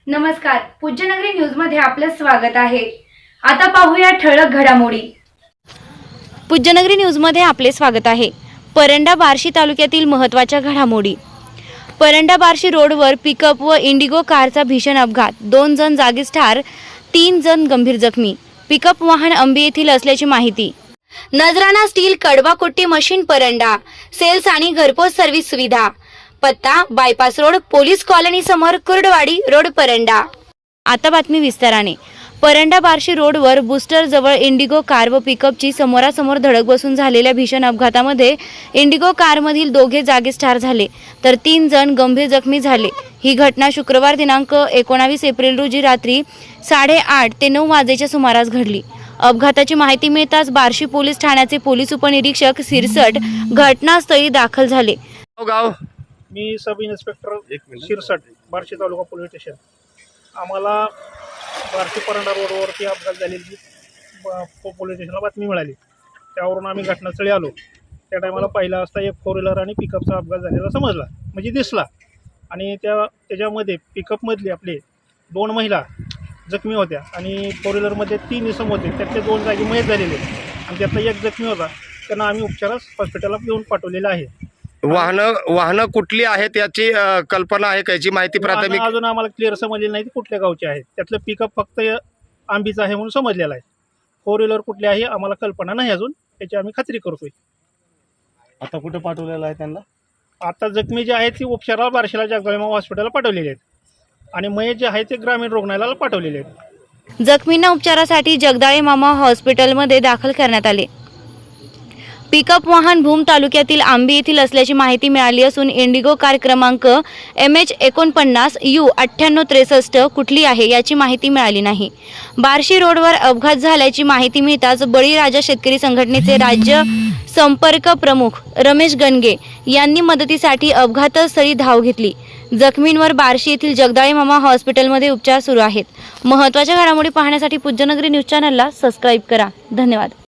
नमस्कार, पूज्यनगरी न्यूज मध्ये आपलं स्वागत आहे। आता पाहूया ठळक घडामोडी। पूज्यनगरी न्यूज मध्ये आपले स्वागत आहे। परंडा बार्शी तालुक्यातील महत्त्वाच्या घडामोडी। परंडा बार्शी रोडवर पिकअप व इंडिगो कारचा भीषण अपघात, 2 जण जागीच ठार, 3 जण गंभीर जखमी। पिकअप वाहन अंबी येथील असल्याची माहिती। नजराणा स्टील कडवाकोट्टी मशीन परंडा, सेल्स आणि घरपोच सर्व्हिस सुविधा। पत्ता बायपास रोड, पोलीस कॉलनी समोर, कुर्डवाडी रोड, परंडा। आता बातमी विस्ताराने। परंडा बार्शी रोडवर बुस्टर जवळ इंडिगो कार व पिकअपची समोरासमोर धडक बसून झालेल्या भीषण अपघातामध्ये इंडिगो कारमधील दोघे जागीच ठार झाले, तर 3 जण गंभीर जखमी झाले। ही घटना शुक्रवार दिनांक 19 एप्रिल रोजी रात्री 8:30 ते 9 वाजेच्या सुमारास घडली। अपघाताची माहिती मिळताच बार्शी पोलीस ठाण्याचे पोलीस उपनिरीक्षक सिरसट घटनास्थळी दाखल झाले। गाव मी सब इन्स्पेक्टर शिरसट, बार्शी तालुका पोलीस स्टेशन। आम्हाला बार्शी परंडा रोडवरती अपघात झालेली पोलीस स्टेशनला बातमी मिळाली। त्यावरून आम्ही घटनास्थळी आलो। त्या टायमाला पाहिला असता एक 4 व्हीलर आणि पिकअपचा अपघात झालेला समजला, म्हणजे दिसला। आणि त्याच्यामध्ये पिकअपमधली आपले 2 महिला जखमी होत्या आणि 4 व्हीलरमध्ये 3 इसम होते, त्यातले 2 जागी मयत झालेले आणि त्यातला एक जखमी होता। त्यांना आम्ही उपचारास हॉस्पिटलला घेऊन पाठवलेलं आहे। वाहनं कुठली आहेत याची कल्पना आहे का? याची माहिती प्राथमिक अजून आम्हाला क्लिअर समजलेली नाही कुठल्या गावचे आहेत। त्यातलं पिकअप फक्त आंबीचं आहे म्हणून समजलेलं आहे। 4 व्हीलर कुठली आहे आम्हाला कल्पना नाही अजून, त्याची आम्ही खात्री करतोय। आता कुठे पाठवलेलं आहे त्यांना? आता जखमी जे आहेत ती उपचाराला बार्शीला जगदाळे मामा हॉस्पिटलला पाठवलेले आहेत आणि मयत जे आहेत ते ग्रामीण रुग्णालयाला पाठवलेले आहेत। जखमींना उपचारासाठी जगदाळे मामा हॉस्पिटलमध्ये दाखल करण्यात आले। पिकअप वाहन भूम तालुक्यातील आंबी येथील असल्याची माहिती मिळाली असून इंडिगो कार क्रमांक MH49 U 9863 कुठली आहे याची माहिती मिळाली नाही। बार्शी रोडवर अपघात झाल्याची माहिती मिळताच बळीराजा शेतकरी संघटनेचे राज्य संपर्क प्रमुख रमेश गणगे यांनी मदतीसाठी अपघातस्थळी धाव घेतली। जखमींवर बार्शी येथील जगदाळे मामा हॉस्पिटलमध्ये उपचार सुरू आहेत। महत्त्वाच्या घडामोडी पाहण्यासाठी पूज्यनगरी न्यूज चॅनलला सबस्क्राईब करा। धन्यवाद।